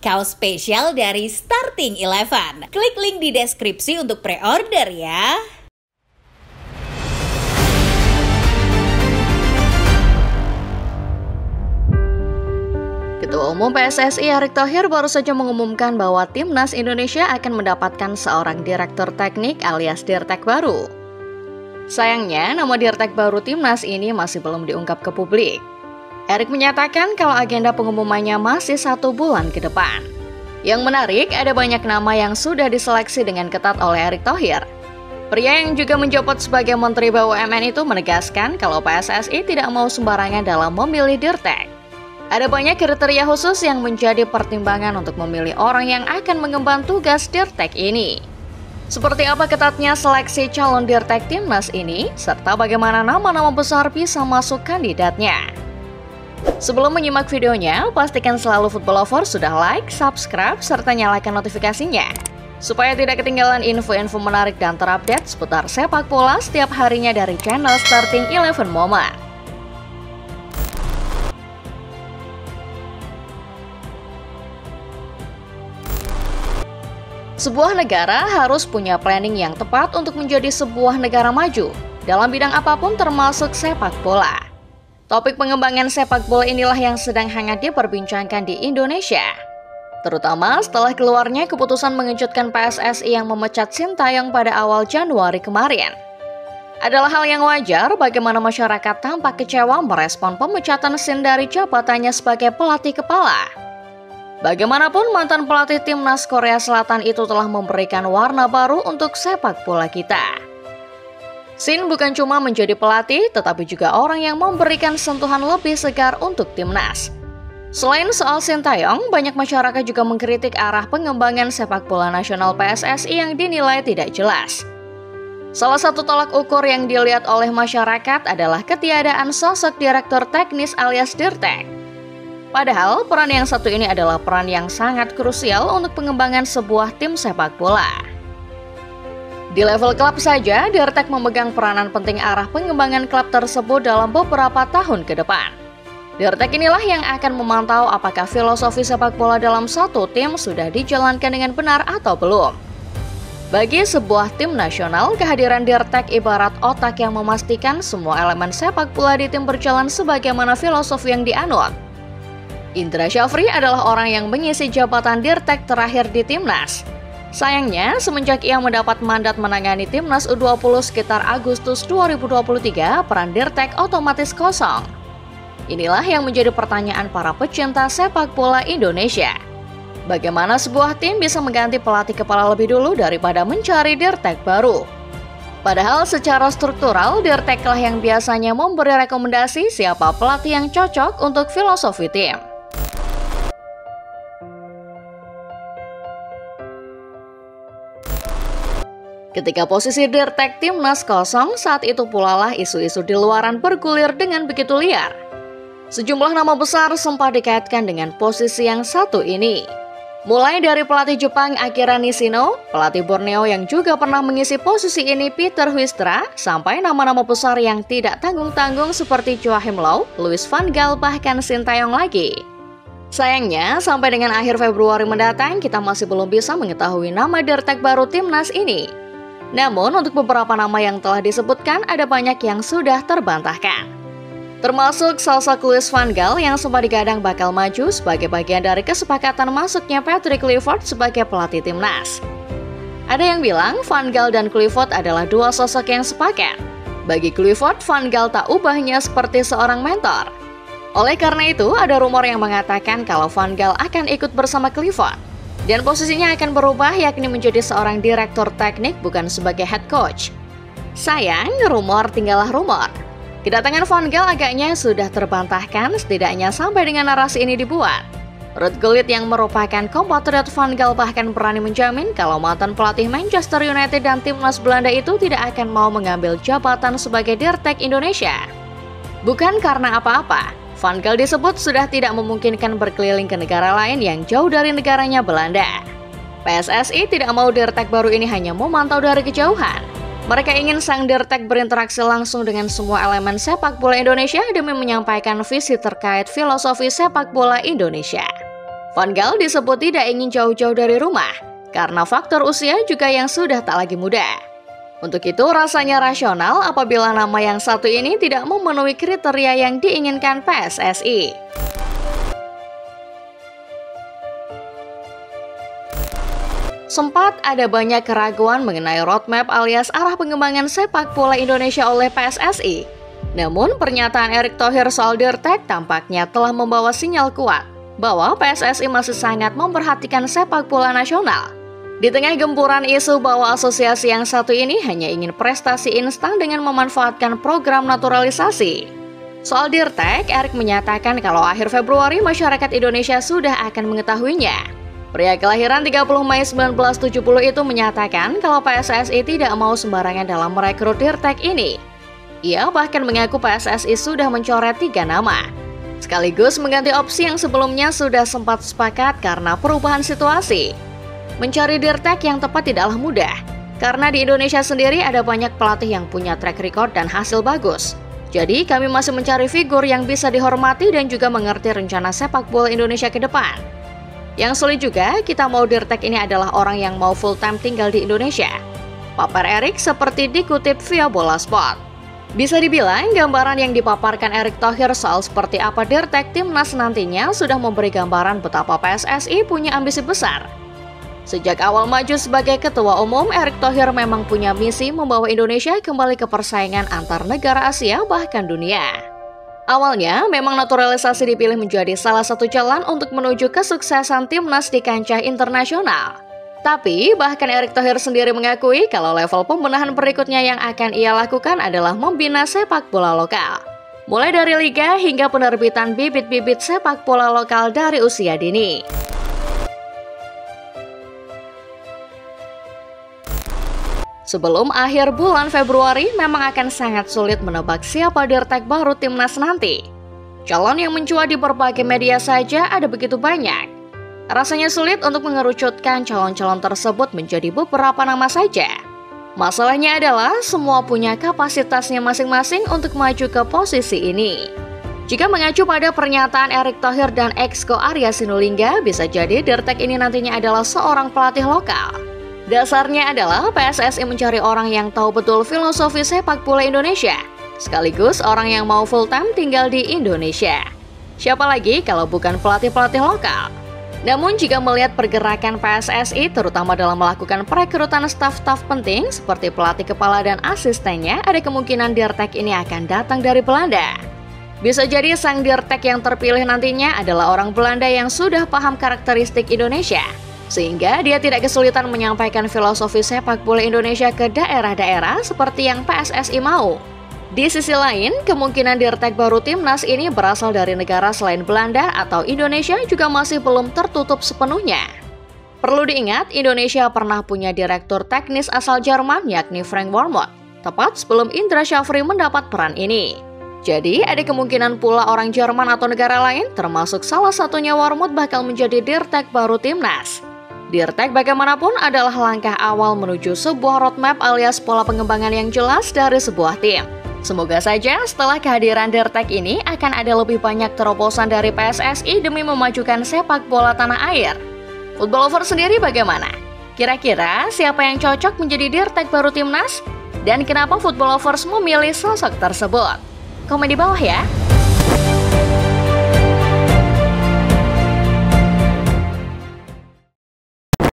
Kaos spesial dari Starting Eleven. Klik link di deskripsi untuk pre-order ya. Ketua Umum PSSI Erick Thohir baru saja mengumumkan bahwa Timnas Indonesia akan mendapatkan seorang direktur teknik alias Dirtek baru. Sayangnya, nama Dirtek baru Timnas ini masih belum diungkap ke publik. Erick menyatakan kalau agenda pengumumannya masih 1 bulan ke depan. Yang menarik, ada banyak nama yang sudah diseleksi dengan ketat oleh Erick Thohir. Pria yang juga menjabat sebagai Menteri BUMN itu menegaskan kalau PSSI tidak mau sembarangan dalam memilih Dirtek. Ada banyak kriteria khusus yang menjadi pertimbangan untuk memilih orang yang akan mengemban tugas Dirtek ini. Seperti apa ketatnya seleksi calon Dirtek Timnas ini, serta bagaimana nama-nama besar bisa masuk kandidatnya. Sebelum menyimak videonya, pastikan selalu Football Lover sudah like, subscribe, serta nyalakan notifikasinya, supaya tidak ketinggalan info-info menarik dan terupdate seputar sepak bola setiap harinya dari channel Starting Eleven Moment. Sebuah negara harus punya planning yang tepat untuk menjadi sebuah negara maju dalam bidang apapun termasuk sepak bola. Topik pengembangan sepak bola inilah yang sedang hangat diperbincangkan di Indonesia. Terutama setelah keluarnya keputusan mengejutkan PSSI yang memecat Sintayong pada awal Januari kemarin. Adalah hal yang wajar bagaimana masyarakat tampak kecewa merespon pemecatan Sin dari jabatannya sebagai pelatih kepala. Bagaimanapun mantan pelatih Timnas Korea Selatan itu telah memberikan warna baru untuk sepak bola kita. Sin bukan cuma menjadi pelatih, tetapi juga orang yang memberikan sentuhan lebih segar untuk Timnas. Selain soal Sintayong, banyak masyarakat juga mengkritik arah pengembangan sepak bola nasional PSSI yang dinilai tidak jelas. Salah satu tolak ukur yang dilihat oleh masyarakat adalah ketiadaan sosok direktur teknis alias Dirtek. Padahal peran yang satu ini adalah peran yang sangat krusial untuk pengembangan sebuah tim sepak bola. Di level klub saja, Dirtek memegang peranan penting arah pengembangan klub tersebut dalam beberapa tahun ke depan. Dirtek inilah yang akan memantau apakah filosofi sepak bola dalam satu tim sudah dijalankan dengan benar atau belum. Bagi sebuah tim nasional, kehadiran Dirtek ibarat otak yang memastikan semua elemen sepak bola di tim berjalan sebagaimana filosofi yang dianut. Indra Syafri adalah orang yang mengisi jabatan Dirtek terakhir di Timnas. Sayangnya, semenjak ia mendapat mandat menangani Timnas U20 sekitar Agustus 2023, peran Dirtek otomatis kosong. Inilah yang menjadi pertanyaan para pecinta sepak bola Indonesia. Bagaimana sebuah tim bisa mengganti pelatih kepala lebih dulu daripada mencari Dirtek baru? Padahal secara struktural, Dirteklah yang biasanya memberi rekomendasi siapa pelatih yang cocok untuk filosofi tim. Ketika posisi Dirtek Timnas kosong, saat itu pula lah isu-isu di luaran bergulir dengan begitu liar. Sejumlah nama besar sempat dikaitkan dengan posisi yang satu ini. Mulai dari pelatih Jepang Akira Nishino, pelatih Borneo yang juga pernah mengisi posisi ini Peter Huistra, sampai nama-nama besar yang tidak tanggung-tanggung seperti Joachim Low, Louis van Gaal, bahkan Sintayong lagi. Sayangnya, sampai dengan akhir Februari mendatang, kita masih belum bisa mengetahui nama Dirtek baru Timnas ini. Namun, untuk beberapa nama yang telah disebutkan, ada banyak yang sudah terbantahkan. Termasuk sosok Louis van Gaal yang sempat digadang bakal maju sebagai bagian dari kesepakatan masuknya Patrick Kluivert sebagai pelatih Timnas. Ada yang bilang Van Gaal dan Kluivert adalah dua sosok yang sepakat. Bagi Kluivert, Van Gaal tak ubahnya seperti seorang mentor. Oleh karena itu, ada rumor yang mengatakan kalau Van Gaal akan ikut bersama Kluivert. Dan posisinya akan berubah, yakni menjadi seorang direktur teknik bukan sebagai head coach. Sayang, rumor tinggallah rumor. Kedatangan Van Gaal agaknya sudah terbantahkan, setidaknya sampai dengan narasi ini dibuat. Ruud Gullit yang merupakan kompatriot Van Gaal bahkan berani menjamin kalau mantan pelatih Manchester United dan Timnas Belanda itu tidak akan mau mengambil jabatan sebagai Dirtek Indonesia. Bukan karena apa-apa, Van Gaal disebut sudah tidak memungkinkan berkeliling ke negara lain yang jauh dari negaranya Belanda. PSSI tidak mau Dirtek baru ini hanya memantau dari kejauhan. Mereka ingin sang Dirtek berinteraksi langsung dengan semua elemen sepak bola Indonesia demi menyampaikan visi terkait filosofi sepak bola Indonesia. Van Gaal disebut tidak ingin jauh-jauh dari rumah karena faktor usia juga yang sudah tak lagi muda. Untuk itu rasanya rasional apabila nama yang satu ini tidak memenuhi kriteria yang diinginkan PSSI. Sempat ada banyak keraguan mengenai roadmap alias arah pengembangan sepak bola Indonesia oleh PSSI. Namun pernyataan Erick Thohir soal Dirtek tampaknya telah membawa sinyal kuat bahwa PSSI masih sangat memperhatikan sepak bola nasional. Di tengah gempuran isu bahwa asosiasi yang satu ini hanya ingin prestasi instan dengan memanfaatkan program naturalisasi. Soal Dirtek, Erick menyatakan kalau akhir Februari masyarakat Indonesia sudah akan mengetahuinya. Pria kelahiran 30 Mei 1970 itu menyatakan kalau PSSI tidak mau sembarangan dalam merekrut Dirtek ini. Ia bahkan mengaku PSSI sudah mencoret 3 nama, sekaligus mengganti opsi yang sebelumnya sudah sempat sepakat karena perubahan situasi. Mencari Dirtek yang tepat tidaklah mudah, karena di Indonesia sendiri ada banyak pelatih yang punya track record dan hasil bagus. Jadi kami masih mencari figur yang bisa dihormati dan juga mengerti rencana sepak bola Indonesia ke depan. Yang sulit juga, kita mau Dirtek ini adalah orang yang mau full time tinggal di Indonesia. Papar Erick seperti dikutip via Bola Sport. Bisa dibilang, gambaran yang dipaparkan Erick Thohir soal seperti apa Dirtek timnas nantinya sudah memberi gambaran betapa PSSI punya ambisi besar. Sejak awal maju sebagai ketua umum, Erick Thohir memang punya misi membawa Indonesia kembali ke persaingan antar negara Asia bahkan dunia. Awalnya, memang naturalisasi dipilih menjadi salah satu jalan untuk menuju kesuksesan timnas di kancah internasional. Tapi, bahkan Erick Thohir sendiri mengakui kalau level pembenahan berikutnya yang akan ia lakukan adalah membina sepak bola lokal. Mulai dari liga hingga penerbitan bibit-bibit sepak bola lokal dari usia dini. Sebelum akhir bulan Februari, memang akan sangat sulit menebak siapa Dirtek baru timnas nanti. Calon yang mencuat di berbagai media saja ada begitu banyak. Rasanya sulit untuk mengerucutkan calon-calon tersebut menjadi beberapa nama saja. Masalahnya adalah semua punya kapasitasnya masing-masing untuk maju ke posisi ini. Jika mengacu pada pernyataan Erick Thohir dan Exco Arya Sinulinga, bisa jadi Dirtek ini nantinya adalah seorang pelatih lokal. Dasarnya adalah PSSI mencari orang yang tahu betul filosofi sepak bola Indonesia, sekaligus orang yang mau full time tinggal di Indonesia. Siapa lagi kalau bukan pelatih-pelatih lokal? Namun jika melihat pergerakan PSSI terutama dalam melakukan perekrutan staf-staf penting seperti pelatih kepala dan asistennya, ada kemungkinan Dirtek ini akan datang dari Belanda. Bisa jadi sang Dirtek yang terpilih nantinya adalah orang Belanda yang sudah paham karakteristik Indonesia, sehingga dia tidak kesulitan menyampaikan filosofi sepak bola Indonesia ke daerah-daerah seperti yang PSSI mau. Di sisi lain, kemungkinan Dirtek baru timnas ini berasal dari negara selain Belanda atau Indonesia juga masih belum tertutup sepenuhnya. Perlu diingat, Indonesia pernah punya direktur teknis asal Jerman yakni Frank Wormoed, tepat sebelum Indra Syafri mendapat peran ini. Jadi, ada kemungkinan pula orang Jerman atau negara lain, termasuk salah satunya Wormoed bakal menjadi Dirtek baru timnas. Dirtek bagaimanapun adalah langkah awal menuju sebuah roadmap alias pola pengembangan yang jelas dari sebuah tim. Semoga saja setelah kehadiran Dirtek ini akan ada lebih banyak terobosan dari PSSI demi memajukan sepak bola tanah air. Football Lover sendiri bagaimana? Kira-kira siapa yang cocok menjadi Dirtek baru timnas? Dan kenapa Football Lovers memilih sosok tersebut? Komen di bawah ya!